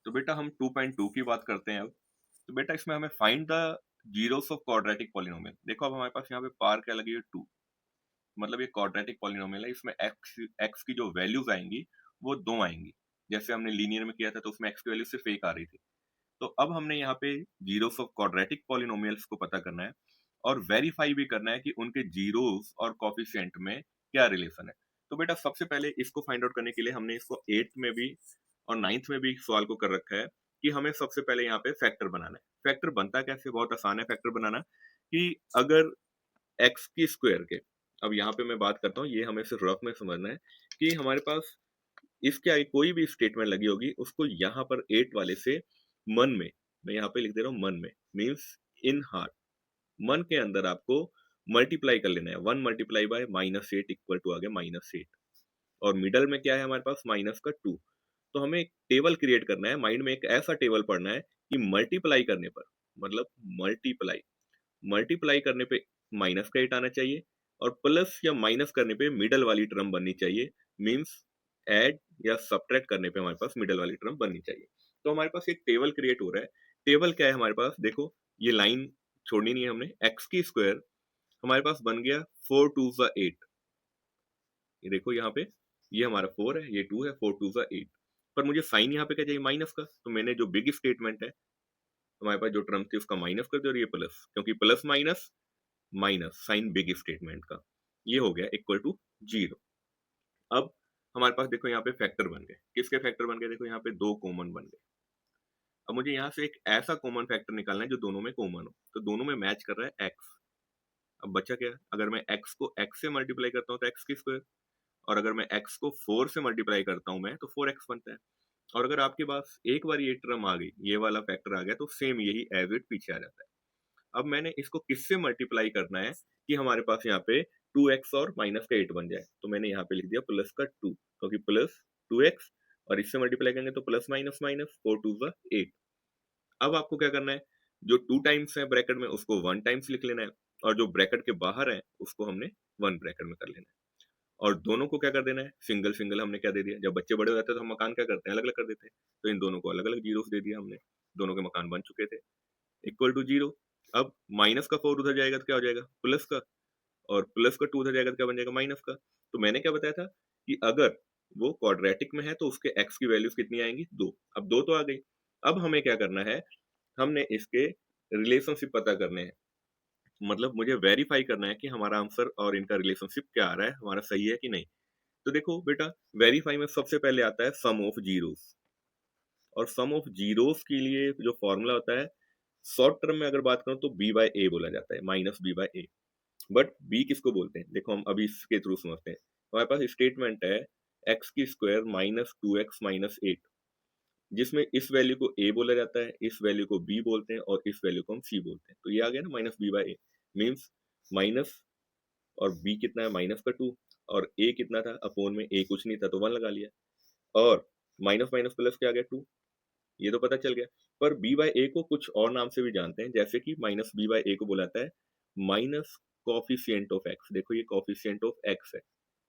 तो बेटा हम 2.2 की बात करते हैं अब। तो बेटा इसमें हमें find the zeros of quadratic polynomial. देखो अब हमारे पास यहाँ पे पावर क्या लगी है 2, मतलब ये क्वाड्रेटिक पॉलिनोमियल है। इसमें एक्स एक्स की जो वैल्यूज आएंगी वो 2 आएंगी। जैसे हमने लीनियर में किया था तो उसमें एक्स की वैल्यू सिर्फ 1 आ रही थी। तो अब हमने यहाँ पे जीरोस ऑफ क्वाड्रेटिक पॉलिनोमियल्स को पता करना है और वेरीफाई भी करना है कि उनके जीरोस और कोफिशिएंट में क्या रिलेशन है। तो बेटा सबसे पहले इसको फाइंड आउट करने के लिए हमने इसको 8th में भी और 9th में भी एक सवाल को कर रखा है कि हमें सबसे पहले यहाँ पे फैक्टर बनाना है। फैक्टर बनता कैसे? बहुत आसान है फैक्टर बनाना। कि अगर एक्स की स्क्वायर के, अब यहाँ पे मैं बात करता हूँ, ये हमें सिर्फ रफ में समझना है कि हमारे पास इसके आगे कोई भी स्टेटमेंट लगी होगी उसको यहाँ पर 8 वाले से मन में, मैं यहाँ पे लिख दे रहा हूँ मन में, मीन्स इन हार्ट, मन के अंदर आपको मल्टीप्लाई कर लेना है। 1 मल्टीप्लाई बाय -8 इक्वल टू आ गया -8, और मिडल में क्या है हमारे पास माइनस का 2। तो हमें एक टेबल क्रिएट करना है, माइंड में एक ऐसा टेबल पढ़ना है कि मल्टीप्लाई करने पर, मतलब मल्टीप्लाई मल्टीप्लाई करने पे माइनस का 8 आना चाहिए, और प्लस या माइनस करने पे मिडल वाली टर्म बननी चाहिए। मींस ऐड या सब्ट्रैक्ट करने पे हमारे पास मिडल वाली टर्म बननी चाहिए। तो हमारे पास एक टेबल क्रिएट हो रहा है। टेबल क्या है हमारे पास? देखो ये लाइन छोड़नी नहीं है हमने। एक्स की स्क्वायर हमारे पास बन गया 4 टू ज़ा 8। ये देखो यहाँ पे, ये हमारा 4 है, ये 2 है, 4 टू ज़ा 8। पर मुझे साइन यहाँ पे क्या चाहिए? माइनस का। तो मैंने जो बिग स्टेटमेंट है, हमारे पास जो टर्म थी उसका माइनस कर दिया, और ये प्लस, क्योंकि plus minus minus sign big statement का, ये हो गया इक्वल टू 0। अब हमारे पास देखो यहाँ पे फैक्टर बन गए। किसके फैक्टर बन गए? देखो यहाँ पे दो कॉमन बन गए। अब मुझे यहाँ से एक ऐसा कॉमन फैक्टर निकालना है जो दोनों में कॉमन हो। तो दोनों में मैच कर रहा है एक्स। अब बचा क्या? अगर मैं एक्स को एक्स से मल्टीप्लाई करता हूँ तो एक्स की स्क्वायर, और अगर मैं एक्स को 4 से मल्टीप्लाई करता हूँ मैं, तो 4x बनता है। और अगर आपके पास एक बार ये टर्म आ गई, ये वाला फैक्टर आ गया, तो सेम यही एज इट पीछे आ जाता है। अब मैंने इसको किससे मल्टीप्लाई करना है कि हमारे पास यहाँ पे 2x और माइनस का 8 बन जाए? तो मैंने यहाँ पे लिख दिया प्लस का 2, क्योंकि प्लस 2x, और इससे मल्टीप्लाई करेंगे तो प्लस माइनस माइनस 4 टू ज़ा 8। अब आपको क्या करना है? जो 2 टाइम्स है ब्रैकेट में उसको 1 टाइम्स लिख लेना है, और जो ब्रैकेट के बाहर है उसको हमने 1 ब्रैकेट में कर लेना है। और दोनों को क्या कर देना है? सिंगल सिंगल हमने क्या दे दिया? जब बच्चे बड़े हो जाते हैं तो हम मकान क्या करते हैं? अलग अलग कर देते हैं। तो इन दोनों को अलग अलग जीरोस दे दिया हमने। दोनों के मकान बन चुके थे, इक्वल टू 0। अब माइनस का 4 उधर जाएगा तो क्या हो जाएगा? प्लस का, और प्लस का 2 उधर जाएगा तो क्या बन जाएगा? माइनस का। तो मैंने क्या बताया था कि अगर वो क्वाड्रेटिक में है तो उसके एक्स की वैल्यूज कितनी आएंगी? 2। अब 2 तो आ गई। अब हमें क्या करना है? हमने इसके रिलेशनशिप पता करने हैं। मतलब मुझे वेरीफाई करना है कि हमारा आंसर और इनका रिलेशनशिप क्या आ रहा है, हमारा सही है कि नहीं। तो देखो बेटा, वेरीफाई में सबसे पहले आता है सम ऑफ जीरोस। और सम ऑफ जीरोस के लिए जो फॉर्मूला होता है, शॉर्ट टर्म में अगर बात करूं तो बी बाय ए बोला जाता है, minus B by A. But B किसको बोलते हैं? देखो हम अभी इसके थ्रू समझते हैं। हमारे पास स्टेटमेंट है एक्स की स्क्वायर -2x - 8, जिसमें इस वैल्यू को ए बोला जाता है, इस वैल्यू को बी बोलते हैं, और इस वैल्यू को हम सी बोलते हैं। तो ये आ गया ना minus B by A. Means minus, और बी कितना है? माइनस का 2, और ए कितना था? अपोन में ए कुछ नहीं था तो 1 लगा लिया, और माइनस माइनस प्लस क्या आ गया? 2। ये तो पता चल गया। पर बी बाय ए को कुछ और नाम से भी जानते हैं, जैसे कि माइनस बी बाय ए को बोला जाता है माइनस कॉफिशिएंट ऑफ एक्स। देखो ये कॉफिशिएंट ऑफ एक्स है।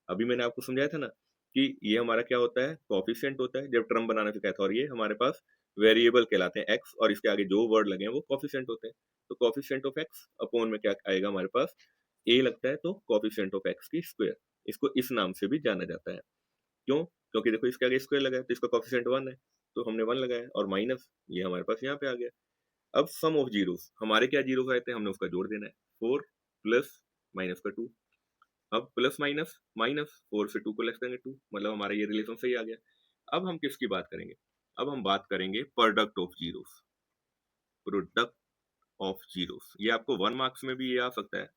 अभी मैंने आपको समझाया था ना कि ये हमारा क्या होता है? कॉफिशिएंट होता है, जब टर्म बनाना सिखाया था। और ये हमारे पास वेरिएबल कहलाते हैं एक्स, और इसके आगे जो वर्ड लगे हैं वो कॉफिशिएंट होते हैं। तो कॉफिशिएंट ऑफ एक्स अपॉन में क्या आएगा हमारे पास? ए लगता है, तो कॉफिशिएंट ऑफ एक्स की स्क्वायर। इसको इस नाम से भी जाना जाता है। क्यों? क्योंकि देखो इसके आगे स्क्वायर लगा है तो इसका कोएफिशिएंट 1 है, तो हमने 1 लगाया, और माइनस ये हमारे पास यहाँ पे आ गया। अब सम ऑफ जीरोस, हमारे क्या जीरोस आए थे? हमने उसका जोड़ देना है। 4 प्लस माइनस का 2। अब प्लस माइनस माइनस, 4 से 2 को लेस करेंगे 2, मतलब हमारा ये रिलेशन सही आ गया। अब हम किसकी बात करेंगे? अब हम बात करेंगे product of zeros. Product of zeros, ये आपको 1 मार्क्स में भी ये आ सकता है।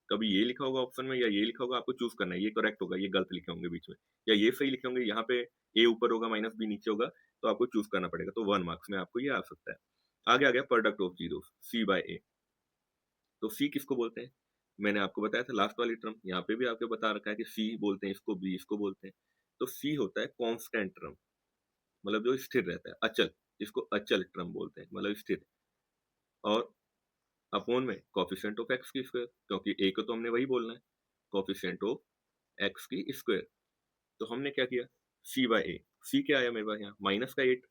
कभी ये लिखा होगा ऑप्शन में, या ये लिखा होगा, आपको चूज करना है, ये करेक्ट होगा, ये गलत लिखे होंगे बीच में, या ये सही लिखे होंगे, यहाँ पे ए ऊपर होगा माइनस बी नीचे होगा, तो आपको चूज करना पड़ेगा। तो 1 मार्क्स में आपको ये आ सकता है। आगे आ गया product of zeros, c by a. तो सी किसको बोलते हैं? मैंने आपको बताया था लास्ट वाली टर्म, यहाँ पे भी आपको बता रखा है कि सी बोलते हैं इसको, बी इसको बोलते हैं। तो सी होता है कांस्टेंट टर्म, मतलब जो स्थिर रहता है, अचल, जिसको अचल टर्म बोलते हैं, मतलब स्थिर। और अपॉन में कोएफिशिएंट ऑफ एक्स की स्क्वायर, क्योंकि ए को तो हमने वही बोलना है, कोएफिशिएंट ऑफ एक्स की स्क्वायर। तो हमने क्या किया? सी बाय ए। सी क्या आया मेरे पास यहाँ? माइनस का 8,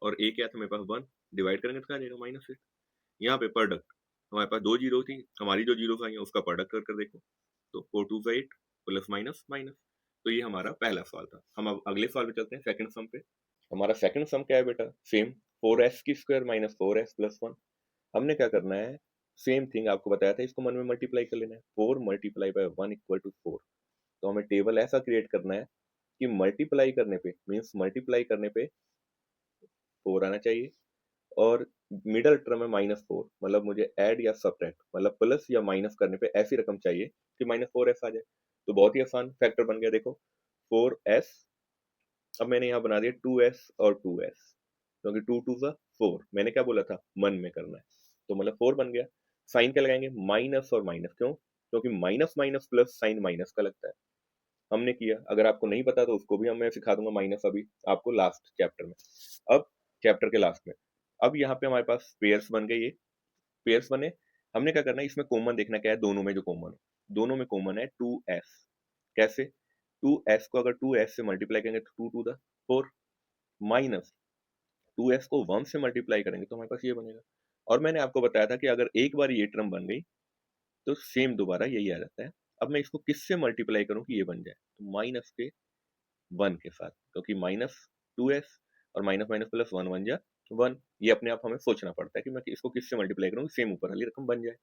और a क्या था मेरे पास 1, डिवाइड करेंगे तो क्या आ जाएगा -8। यहाँ पे प्रोडक्ट हमारे पास 2 जीरो थी, हमारी जो जीरोस आई हैं उसका प्रोडक्ट कर देखो, तो 4 2 8 प्लस माइनस माइनस। तो ये हमारा पहला सवाल था। हम अब अगले सवाल पे चलते हैं, सेकंड सम पे। हमारा सेकंड सम क्या है बेटा? सेम 4s की स्क्वायर माइनस 4s प्लस 1। हमने क्या करना है, सेम थिंग आपको बताया था, इसको मन में मल्टीप्लाई कर लेना है। 4 मल्टीप्लाई बाय 1 इक्वल टू 4। तो हमें टेबल ऐसा क्रिएट करना है कि मल्टीप्लाई करने पे मीन्स मल्टीप्लाई करने पे 4 आना चाहिए, और मिडल टर्म है -4, मतलब मुझे ऐड या सब्ट्रैक्ट मतलब प्लस या माइनस करने पे ऐसी रकम चाहिए कि -4s आ जाए। तो बहुत ही आसान फैक्टर बन गया, देखो 4s। अब मैंने यहाँ बना दिया 2s और 2s, क्योंकि 2 2 सा 4, मैंने क्या बोला था, मन में करना है, तो मतलब 4 बन गया। साइन क्या लगाएंगे, माइनस और माइनस, क्यों? क्योंकि minus minus plus sign minus का लगता है। हमने किया, अगर आपको नहीं पता तो उसको भी मैं सिखा दूंगा माइनस अभी आपको लास्ट चैप्टर में। अब चैप्टर के लास्ट में, अब यहाँ पे हमारे पास पेयर्स बन गए, ये पेयर्स बने। हमने क्या करना है, इसमें कॉमन देखना क्या है, दोनों में जो कॉमन है, दोनों में कॉमन है 2s। कैसे? 2s को अगर 2s से मल्टीप्लाई करेंगे तो 2 टू द 4, माइनस 2s को 1 से मल्टीप्लाई करेंगे तो हमारे पास ये बनेगा। और मैंने आपको बताया था कि अगर एक बार ये टर्म बन गई तो सेम दोबारा यही आ जाता है। अब मैं इसको किससे मल्टीप्लाई करूं कि ये बन जाए, तो माइनस के 1 के साथ, क्योंकि माइनस 2s और माइनस माइनस प्लस 1 1 जा 1। ये अपने आप हमें सोचना पड़ता है कि मैं इसको किससे मल्टीप्लाई करूं सेम ऊपर वाली रकम बन जाए।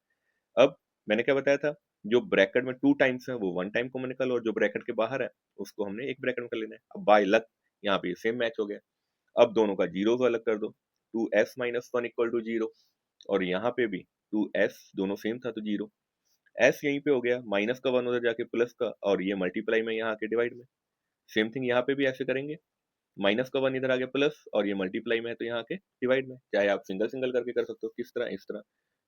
अब मैंने क्या बताया था, जो ब्रैकेट में 2 टाइम्स है वो 1 टाइम कॉमन निकालो, और जो ब्रैकेट के बाहर है उसको हमने एक ब्रैकेट में कर लेना है। अब बाय लक यहाँ पे सेम मैच हो गया। अब दोनों का जीरो को अलग कर दो, 2s माइनस 1 इक्वल टू 0, और यहाँ पे भी 2s दोनों सेम था तो 0। s यहीं पे हो गया, माइनस का 1 उधर जाके प्लस का, और ये मल्टीप्लाई में यहाँ आके डिवाइड में। सेम थिंग यहाँ पे भी ऐसे करेंगे, माइनस का 1 इधर आ गया प्लस, और ये मल्टीप्लाई में है तो यहाँ आके डिवाइड में। चाहे आप सिंगल सिंगल करके कर सकते हो, किस तरह, इस तरह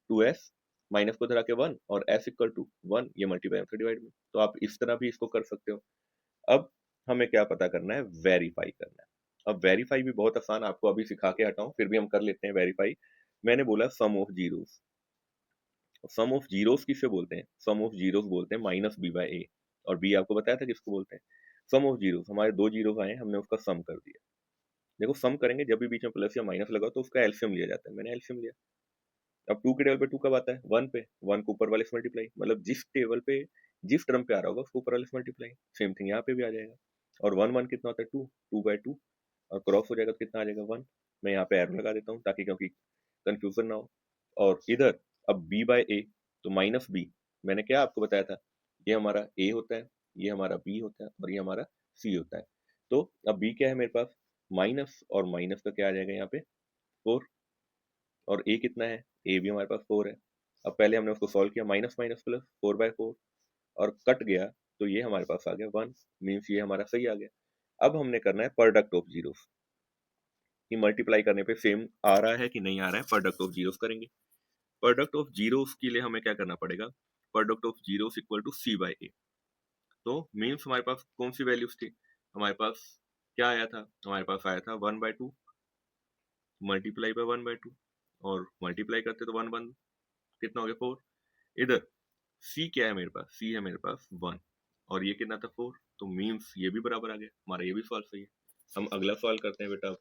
2s माइनस को इधर आके 1 और s इक्वल टू 1, ये मल्टीप्लाई में डिवाइड में। तो आप इस तरह भी इसको कर सकते हो। अब हमें क्या पता करना है, वेरीफाई करना है। अब वेरीफाई भी बहुत आसान, आपको अभी सिखा के हटाऊं फिर भी हम कर लेते हैं वेरीफाई। मैंने बोला sum of zeros, sum of zeros किससे बोलते हैं, सम ऑफ जीरोस बोलते हैं माइनस बी बाय ए, और बी आपको बताया था किसको बोलते हैं, सम ऑफ जीरोस। हमारे दो जीरोस आए, हमने उसका सम कर दिया। देखो सम करेंगे जब भी बीच में प्लस या माइनस लगा तो उसका एलसीएम लिया जाता है, मैंने एलसीएम लिया। अब 2 के टेबल पे 2 कब आता है, 1 पे, 1 को ऊपर वाले से मल्टीप्लाई, मतलब जिस टेबल पे जिस टर्म पे आ रहा होगा उसको ऊपर वाले से मल्टीप्लाई। सेम थिंग यहाँ पे भी आ जाएगा। और 1 1 कितना होता है, 2, 2 बाय 2, और क्रॉस हो जाएगा तो कितना आ जाएगा, 1। मैं यहाँ पे एरो लगा देता हूँ ताकि क्योंकि कंफ्यूजन ना हो। और इधर अब b बाय ए, तो माइनस बी, मैंने क्या आपको बताया था, ये हमारा a होता है, ये हमारा b होता है, और ये हमारा c होता है। तो अब b क्या है मेरे पास, माइनस, और माइनस का क्या आ जाएगा यहाँ पे 4, और a कितना है, a भी हमारे पास 4 है। अब पहले हमने उसको सॉल्व किया, माइनस माइनस प्लस 4 बाय 4, और कट गया तो ये हमारे पास आ गया 1, मीन्स ये हमारा सही आ गया। अब हमने करना है प्रोडक्ट ऑफ जीरोस, कि मल्टीप्लाई करने पे सेम आ रहा है कि नहीं आ रहा है, प्रोडक्ट ऑफ जीरोस करेंगे। प्रोडक्ट ऑफ जीरोस के लिए हमें क्या करना पड़ेगा, product of zeros equal to c by a. तो मीन्स हमारे पास कौन सी वैल्यूज थी, हमारे पास क्या आया था, हमारे पास आया था 1/2 मल्टीप्लाई बाय 1/2, और मल्टीप्लाई करते तो 1 1 कितना हो गया 4। इधर सी क्या है मेरे पास, सी है मेरे पास 1, और ये कितना था 4, तो मीन्स ये भी बराबर आ गया, हमारा ये भी सवाल सही है। हम अगला सवाल करते हैं बेटा।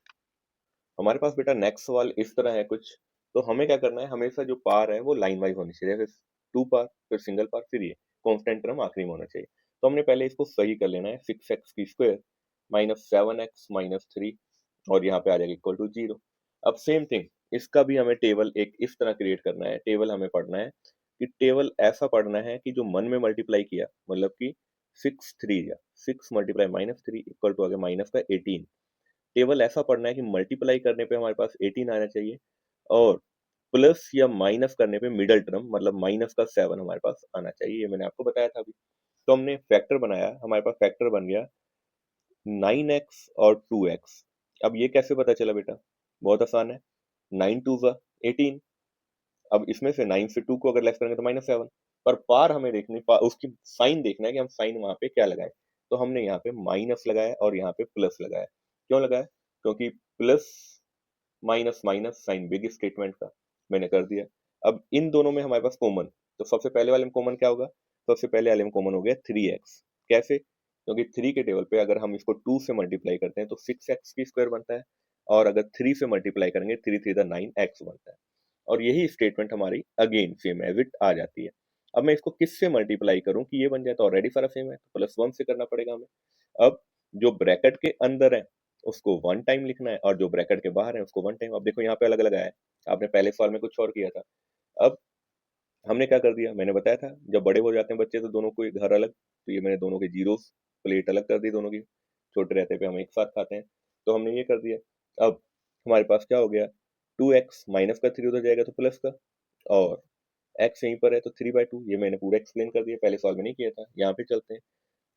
हमारे पास बेटा नेक्स्ट सवाल इस तरह है कुछ। तो हमें क्या करना है, हमेशा जो पार है वो लाइन वाइज होनी चाहिए, जैसे 2 पार, फिर सिंगल पार, फिर ये कांस्टेंट टर्म आखिरी में होना चाहिए। तो हमने पहले इसको सही कर लेना है, 6x की स्क्वायर माइनस 7x माइनस 3, और यहाँ पे आ जाएगा इक्वल टू 0। अब सेम थिंग इसका भी हमें टेबल एक इस तरह क्रिएट करना है। टेबल हमें पढ़ना है कि टेबल ऐसा पढ़ना है कि जो मन में मल्टीप्लाई किया, मतलब कि 6 3 या 6 मल्टीप्लाई माइनस 3 इक्वल टू आ गया माइनस का 18। टेबल ऐसा पढ़ना है कि मल्टीप्लाई करने पे हमारे पास 18 आना चाहिए, और प्लस या माइनस करने पे मिडल टर्म मतलब माइनस का 7 हमारे पास आना चाहिए, ये मैंने आपको बताया था अभी। तो हमने फैक्टर बनाया, हमारे पास फैक्टर बन गया 9x और 2x। अब ये कैसे पता चला बेटा, बहुत आसान है, 9 2 ज़ा 18। अब इसमें से 9 से 2 को अगर लेस करेंगे तो -7, पर पार हमें देखनी उसकी साइन देखना है कि हम साइन वहां पे क्या लगाएं। तो हमने यहाँ पे माइनस लगाया और यहाँ पे प्लस लगाया। क्यों लगाया, क्योंकि plus minus minus sign big statement का, मैंने कर दिया। अब इन दोनों में हमारे पास कॉमन, तो सबसे पहले वाले में कॉमन क्या होगा, सबसे पहले वाले में कॉमन हो गया 3x। कैसे, क्योंकि 3 के टेबल पे अगर हम इसको 2 से मल्टीप्लाई करते हैं तो 6x की स्क्वायर बनता है। और अगर 3 से मल्टीप्लाई करेंगे 3 3 9 x बनता है। और यही स्टेटमेंट हमारी अगेन सेम एज इट आ जाती है। अब मैं इसको किस से मल्टीप्लाई करूं कि ये बन जाए, तो ऑलरेडी सारा सेम है, तो +1 से करना पड़ेगा हमें। अब जो ब्रैकेट के अंदर है उसको 1 टाइम लिखना है और जो ब्रैकेट के बाहर है उसको 1 टाइम। अब देखो यहाँ पे अलग अलग आया है, आपने पहले सवाल में कुछ और किया था। अब हमने क्या कर दिया, मैंने बताया था जब बड़े हो जाते हैं बच्चे तो दोनों को घर अलग, तो ये मैंने दोनों के जीरो प्लेट अलग कर दी दोनों की। छोटे रहते पे हम एक साथ खाते हैं, तो हमने ये कर दिया। अब हमारे पास क्या हो गया, 2x माइनस का 3 उधर जाएगा तो प्लस का, और x यहीं पर है तो 3/2। ये मैंने पूरा एक्सप्लेन कर दिया, पहले सवाल में नहीं किया था। यहाँ पे चलते हैं,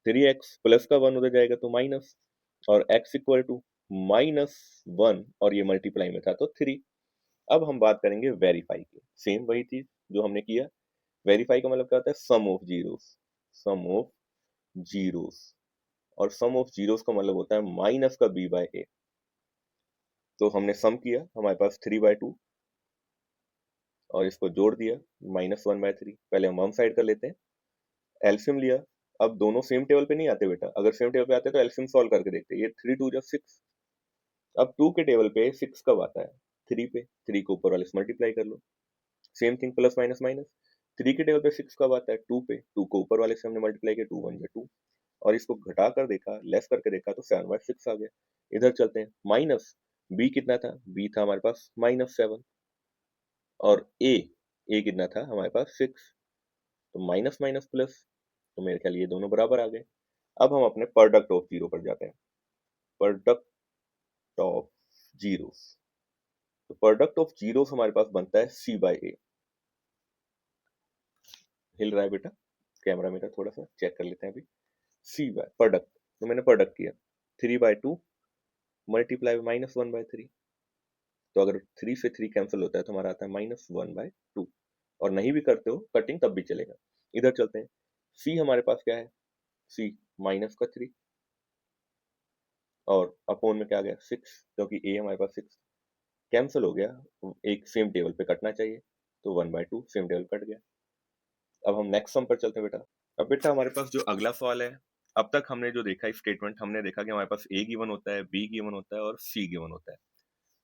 3x प्लस का 1 उधर जाएगा तो माइनस, और x इक्वल टू -1, और ये मल्टीप्लाई में था तो 3। अब हम बात करेंगे वेरीफाई की, सेम वही चीज जो हमने किया। वेरीफाई का मतलब क्या होता है, sum of zeros, sum of zeros, और सम ऑफ जीरोस का मतलब होता है माइनस का b/a। तो हमने सम किया, हमारे पास 3/2, और इसको जोड़ दिया -1/3। पहले हम साइड कर लेते हैं, एलसीएम लिया। अब दोनों सेम टेबल पे नहीं आते बेटा, अगर सेम टेबल पे आते तो एलसीएम सॉल्व करके देखते। ये 3 2 जा 6। अब 2 के टेबल पे 6 कब आता है, 3 पे, 3 को ऊपर वाले से मल्टीप्लाई कर लो। Same thing, plus minus minus, 3 के टेबल पे 6 कब आता है, 2 पे, 2 को ऊपर वाले से हमने मल्टीप्लाई किया, 2 1 जा 2, और इसको घटा कर देखा, लेस करके देखा तो 7/6 आ गया। इधर चलते हैं, माइनस बी कितना था, बी था हमारे पास -7, और ए कितना था हमारे पास 6, तो माइनस माइनस प्लस, तो मेरे ख्याल ये दोनों बराबर आ गए। अब हम अपने प्रोडक्ट ऑफ जीरो पर जाते हैं, प्रोडक्ट ऑफ जीरोस। तो प्रोडक्ट ऑफ जीरोस हमारे पास बनता है c/a। हिल रहा है बेटा कैमरा मेरा, थोड़ा सा चेक कर लेते हैं अभी। c/ प्रोडक्ट, तो मैंने प्रोडक्ट किया 3/2 मल्टीप्लाई -1/3। तो अगर 3 से 3 कैंसिल होता है तो हमारा आता है -1/2, और नहीं भी करते हो कटिंग तब भी चलेगा। इधर चलते हैं, c हमारे पास क्या है, c माइनस का 3, और अपोन में क्या आ गया 6, क्योंकि a हमारे पास 6 कैंसिल हो गया, एक सेम टेबल पे कटना चाहिए, तो 1/2 सेम टेबल कट गया। अब हम नेक्स्ट सम पर चलते हैं बेटा। अब बेटा हमारे पास जो अगला सवाल है, अब तक हमने जो देखा स्टेटमेंट, हमने देखा कि हमारे पास a गिवन होता है, b गिवन होता है और c गिवन होता है।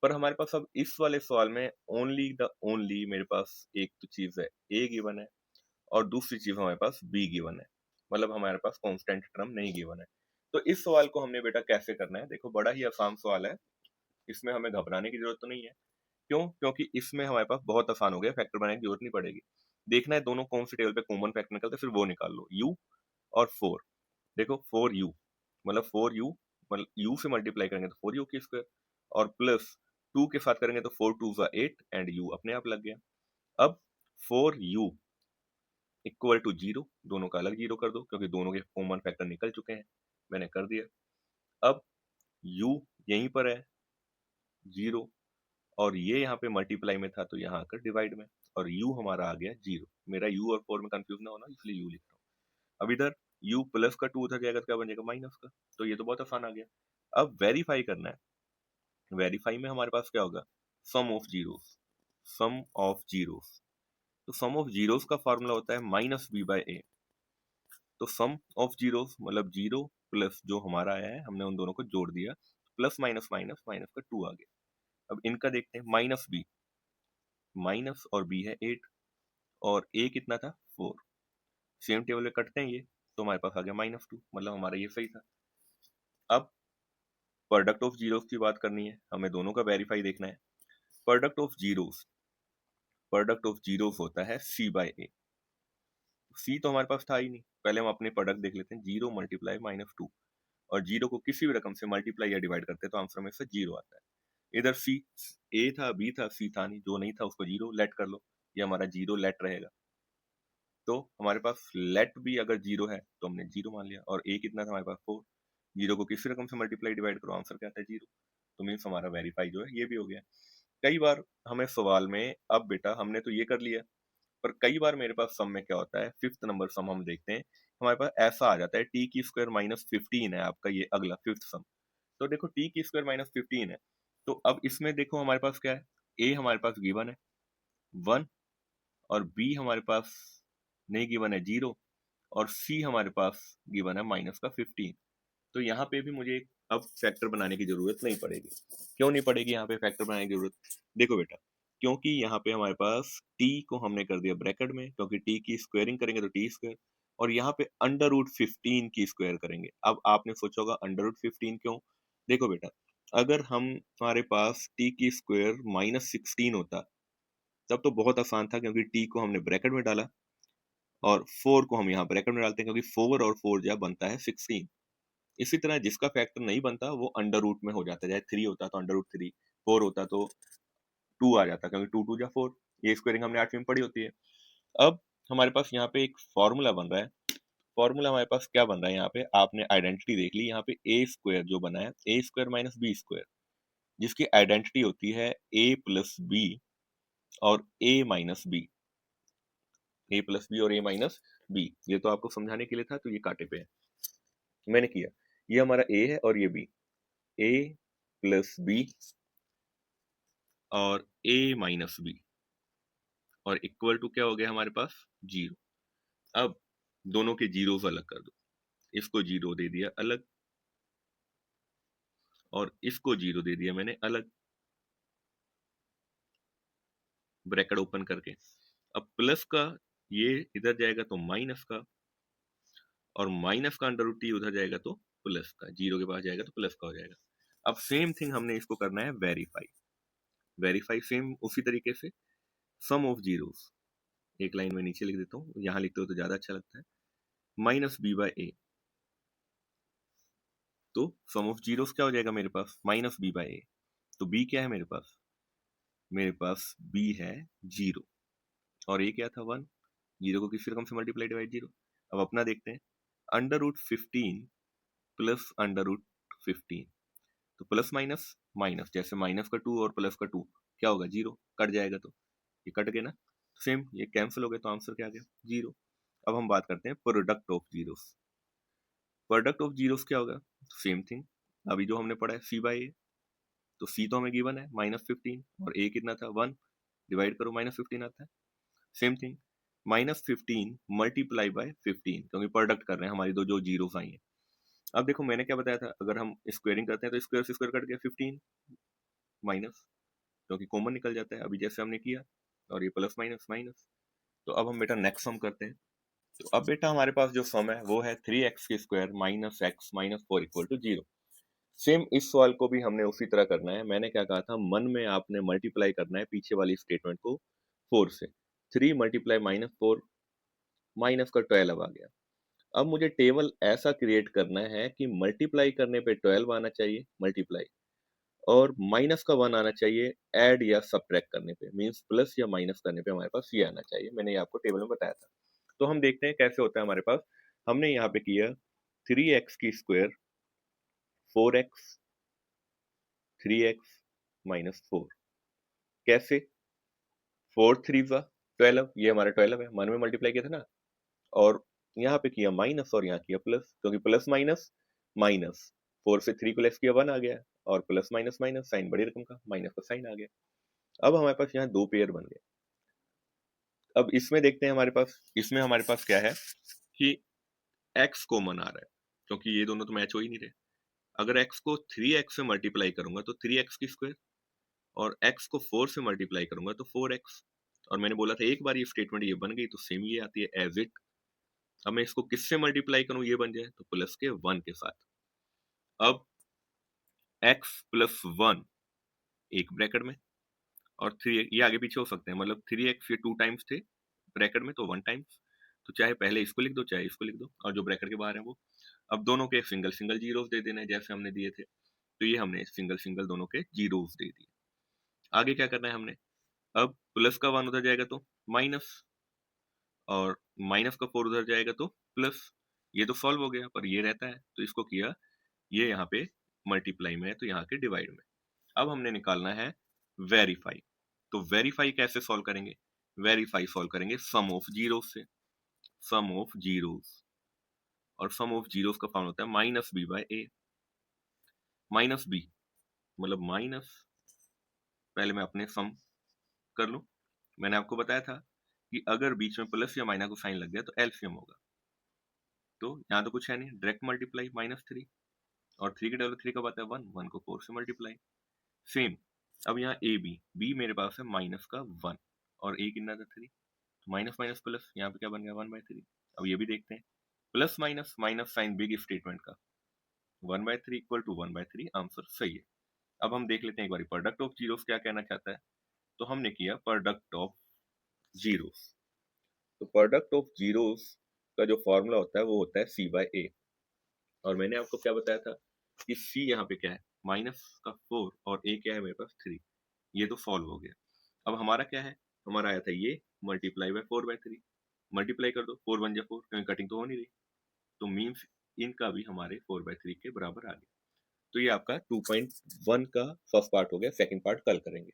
पर हमारे पास अब इस वाले सवाल में ओनली मेरे पास एक तो चीज है a गिवन है, और दूसरी चीज हमारे पास b गिवन है, मतलब हमारे पास कांस्टेंट टर्म नहीं गिवन है। तो इस सवाल को हमने बेटा कैसे करना है, देखो बड़ा ही आसान सवाल है, इसमें हमें घबराने की जरूरत तो नहीं है। क्यों, क्योंकि इसमें हमारे पास बहुत आसान हो गया, फैक्टर बनाने की जरूरत नहीं पड़ेगी। देखना है दोनों कौन से टेबल पे कॉमन फैक्टर निकलते हैं, फिर वो निकाल लो, u और 4। देखो 4u, मतलब 4u, मतलब u से मल्टीप्लाई करेंगे तो 4u की स्क्वायर, और प्लस 2 के साथ करेंगे तो 4 2 8, एंड u अपने आप लग गया। अब 4u इक्वल टू 0, दोनों का अलग जीरो कर दो क्योंकि दोनों के कॉमन फैक्टर निकल चुके हैं, मैंने कर दिया। अब u यहीं पर है 0, और ये यहाँ पे मल्टीप्लाई में था तो यहाँ आकर डिवाइड में, और u हमारा आ गया 0। मेरा u और 4 में कंफ्यूज ना होना, इसलिए u लिख रहा हूँ। अब इधर u प्लस का 2 उधर जाएगा तो क्या बन जाएगा माइनस का, तो ये तो बहुत आसान आ गया। अब वेरीफाई करना है, वेरीफाई में हमारे पास क्या होगा, sum of zeros, sum of zeros. तो सम ऑफ जीरोस का फॉर्मूला होता है -b/a। तो सम ऑफ जीरोस मतलब जीरो प्लस जो हमारा आया है हमने उन दोनों को जोड़ दिया, प्लस माइनस माइनस माइनस का 2 आ गया। अब इनका देखते हैं, माइनस बी, माइनस और बी है 8, और ए कितना था 4, सेम टेबल में कटते हैं ये, तो हमारे पास आ गया -2, मतलब हमारा ये सही था। अब प्रोडक्ट ऑफ जीरोस की बात करनी है, हमें दोनों का वेरीफाई देखना है। Product of zeros, product of zeros होता है c/a। सी तो हमारे पास था ही नहीं, पहले हम अपने प्रोडक्ट देख लेते हैं, 0 मल्टीप्लाई -2, और 0 को किसी भी रकम से मल्टीप्लाई या डिवाइड करते हैं तो आंसर में से 0 आता है। इधर सी, ए था बी था सी था नहीं, जो नहीं था उसको 0 लेट कर लो, ये हमारा 0 लेट रहेगा। तो हमारे पास लेट भी अगर 0 है तो हमने 0 मान लिया, और ए कितना था हमारे पास 4, 0 को किसी रकम से मल्टीप्लाई डिवाइड करो आंसर क्या आता है 0। तो मीन्स हमारा वेरीफाई जो है ये भी हो गया। कई बार हमें सवाल में, अब बेटा हमने तो ये कर लिया, पर कई बार मेरे पास सम में क्या होता है, फिफ्थ नंबर सम हम देखते हैं, हमारे पास ऐसा आ जाता है टी की स्क्वायर -15 है आपका ये अगला फिफ्थ सम। तो देखो टी की स्क्वायर -15 है, तो अब इसमें देखो हमारे पास क्या है, ए हमारे पास गिवन है 1, और बी हमारे पास नहीं गिवन है 0, और सी हमारे पास गिवन है -15। तो यहाँ पे भी मुझे एक अब फैक्टर बनाने की जरूरत नहीं पड़ेगी। क्यों नहीं पड़ेगी यहाँ पे फैक्टर बनाने की जरूरत? देखो बेटा, क्योंकि यहाँ पे हमारे पास t को हमने कर दिया ब्रैकेट में, क्योंकि t की स्क्वायरिंग करेंगे तो t स्क्वायर, और यहाँ पे अंडर रूट 15 की स्क्वायर करेंगे। अब आपने सोचा होगा अंडर रूट 15 क्यों? देखो बेटा, अगर हमारे पास t की स्क्वायर -16 होता तब तो बहुत आसान था, क्योंकि t को हमने ब्रैकेट में डाला और 4 को हम यहाँ ब्रैकेट में डालते हैं, क्योंकि 4 और 4 जो है बनता है 16। इसी तरह जिसका फैक्टर नहीं बनता वो अंडर रूट में हो जाता है, चाहे 3 होता तो अंडर रूट 3, 4 होता तो 2 आ जाता, क्योंकि 2 2 जा 4। ये स्क्वायरिंग हमने 8वीं में पढ़ी होती है। अब हमारे पास यहाँ पे एक फॉर्मूला बन रहा है। फॉर्मूला हमारे पास क्या बन रहा है? यहाँ पे आपने आइडेंटिटी देख ली, यहाँ पे ए स्क्वायर जो बना है, ए स्क्वायर माइनस बी स्क्वायर, जिसकी आइडेंटिटी होती है ए प्लस बी और ए माइनस बी। ए प्लस बी और ए माइनस बी, ये तो आपको समझाने के लिए था, तो ये कांटे पे है, मैंने किया। ये हमारा ए है और ये बी, ए प्लस बी और a माइनस बी, और इक्वल टू क्या हो गया हमारे पास? 0। अब दोनों के जीरोस अलग कर दो, इसको 0 दे दिया अलग और इसको 0 दे दिया मैंने अलग, ब्रैकेट ओपन करके। अब प्लस का ये इधर जाएगा तो माइनस का, और माइनस का अंडर रूट टी उधर जाएगा तो प्लस का, 0 के पास जाएगा तो प्लस का हो जाएगा। अब सेम थिंग हमने इसको करना है वेरीफाई। वेरीफाई सेम उसी तरीके से, सम ऑफ जीरोस, एक लाइन में नीचे लिख देता हूँ, यहाँ लिखते हो तो ज्यादा अच्छा लगता है, माइनस बी बाई ए। तो सम ऑफ जीरोस क्या हो जाएगा मेरे पास? माइनस बी बाई ए। तो बी क्या है मेरे पास? मेरे पास बी है 0, और ए क्या था? 1। 0 को किसी रकम से मल्टीप्लाई डिवाइड 0। अब अपना देखते हैं, under root 15 plus under root 15, तो प्लस माइनस माइनस, जैसे माइनस का 2 और प्लस का 2 क्या होगा? 0, कट जाएगा, तो ये कट गए ना, सेम ये कैंसिल हो गया, तो आंसर क्या आ गया? 0। अब हम बात करते हैं product of zeros. Product of zeros क्या होगा? सेम थिंग, अभी जो हमने पढ़ा है सी बाई ए, तो सी तो हमें गिवन है -15, और ए कितना था? 1, डिवाइड करो -15 आता है। सेम थिंग, -15 मल्टीप्लाई बाय 15, क्योंकि प्रोडक्ट कर रहे हैं, हमारी दो जो जीरोस आई हैं। अब देखो मैंने क्या बताया था, अगर हम स्क्वायरिंग करते हैं तो स्क्वायर से स्क्वायर कट गया 15 माइनस, क्योंकि कॉमन निकल जाता है, अभी जैसे हमने किया, और ये प्लस माइनस माइनस। तो अब हम बेटा नेक्स्ट सम करते हैं। तो अब बेटा हमारे पास जो सम है वो है 3x की square minus x minus 4 equal to 0। Same इस सवाल को भी हमने उसी तरह करना है। मैंने क्या कहा था, मन में आपने मल्टीप्लाई करना है पीछे वाली स्टेटमेंट को 4 से। 3 मल्टीप्लाई -4, माइनस का 12 आ गया। अब मुझे टेबल ऐसा क्रिएट करना है कि मल्टीप्लाई करने पे 12 आना चाहिए, मल्टीप्लाई, और माइनस का 1 आना चाहिए ऐड या सब्ट्रैक्ट करने पे, मींस प्लस या माइनस करने पे हमारे पास ये आना चाहिए। मैंने ये आपको टेबल में बताया था। तो हम देखते हैं कैसे होता है हमारे पास। हमने यहाँ पे किया 3x की स्क्वायर 4x 3x -4, कैसे? 4 3 12, ये हमारा 12 है, मन में मल्टीप्लाई किया था ना, और यहाँ पे किया माइनस और यहाँ किया प्लस, क्योंकि प्लस माइनस माइनस, 4 से 3 को लेस किया 1 आ गया, और प्लस माइनस माइनस, साइन बड़ी रकम का, माइनस का साइन आ गया। अब हमारे पास यहाँ दो पेयर बन गए। अब इसमें देखते हैं हमारे पास, इसमें हमारे पास क्या है कि x कॉमन आ रहा है, क्योंकि ये दोनों तो मैच हो ही नहीं रहे। अगर x को 3x से मल्टीप्लाई करूंगा तो 3x की स्क्वायर, और x को 4 से मल्टीप्लाई करूंगा तो 4x। और मैंने बोला था एक बार ये स्टेटमेंट ये बन गई तो सेम ये आती है एज इट। अब मैं इसको किससे मल्टीप्लाई करूं ये बन जाए, तो प्लस के 1 के साथ। अब x प्लस 1 एक ब्रैकेट में, और 3 ये आगे पीछे हो सकते हैं, मतलब 3x ये 2 टाइम्स थे ब्रैकेट में, तो 1 टाइम्स, तो चाहे पहले इसको लिख दो चाहे इसको लिख दो, और जो ब्रैकेट के बाहर है वो। अब दोनों के सिंगल सिंगल जीरोस दे देना है जैसे हमने दिए थे, तो ये हमने सिंगल सिंगल दोनों के जीरोस दे दिए। आगे क्या करना है हमने, अब प्लस का 1 उधर जाएगा तो माइनस, और माइनस का 4 उधर जाएगा तो प्लस। ये तो सॉल्व हो गया, पर ये रहता है, तो इसको किया, ये यहाँ पे मल्टीप्लाई में है तो यहाँ के डिवाइड में। अब हमने निकालना है वेरीफाई। तो वेरीफाई कैसे सॉल्व करेंगे? वेरीफाई सॉल्व करेंगे सम ऑफ जीरो से, सम ऑफ जीरोस, और सम ऑफ जीरोस का फॉर्म होता है minus B by A. Minus B मतलब माइनस, पहले मैं अपने सम कर लूं। मैंने आपको बताया था कि अगर बीच में प्लस या माइनस को साइन लग गया तो एलसीएम होगा। तो यहाँ तो कुछ है नहीं, डायरेक्ट मल्टीप्लाई -3, और 3 के डेवलप 3 कब आता है 1, 1 को 4 से मल्टीप्लाई। सेम अब यहाँ ए बी, बी मेरे पास है माइनस का 1 और ए कितना था 3, माइनस माइनस प्लस, यहाँ पे क्या बन गया 1/3। अब ये भी देखते हैं, plus minus minus sign big statement का, 1/3 इक्वल टू 1/3 आंसर सही है। अब हम देख लेते हैं एक बार प्रोडक्ट ऑफ जीरोस क्या कहना चाहता है। तो हमने किया प्रोडक्ट ऑफ जीरोस। तो प्रोडक्ट ऑफ जीरोस का जो फॉर्मूला होता है वो होता है सी बाय ए। और मैंने आपको क्या बताया था कि सी यहाँ पे क्या है माइनस का 4 और ए क्या है मेरे पास 3। ये तो सॉल्व हो गया। अब हमारा क्या है, हमारा आया था ये मल्टीप्लाई बाय 4/3। मल्टीप्लाई कर दो, 4 1 जा 4, क्योंकि कटिंग तो हो नहीं रही, तो मीन्स इनका भी हमारे 4/3 के बराबर आ गया। तो ये आपका 2.1 का फर्स्ट पार्ट हो गया, सेकंड पार्ट कल करेंगे।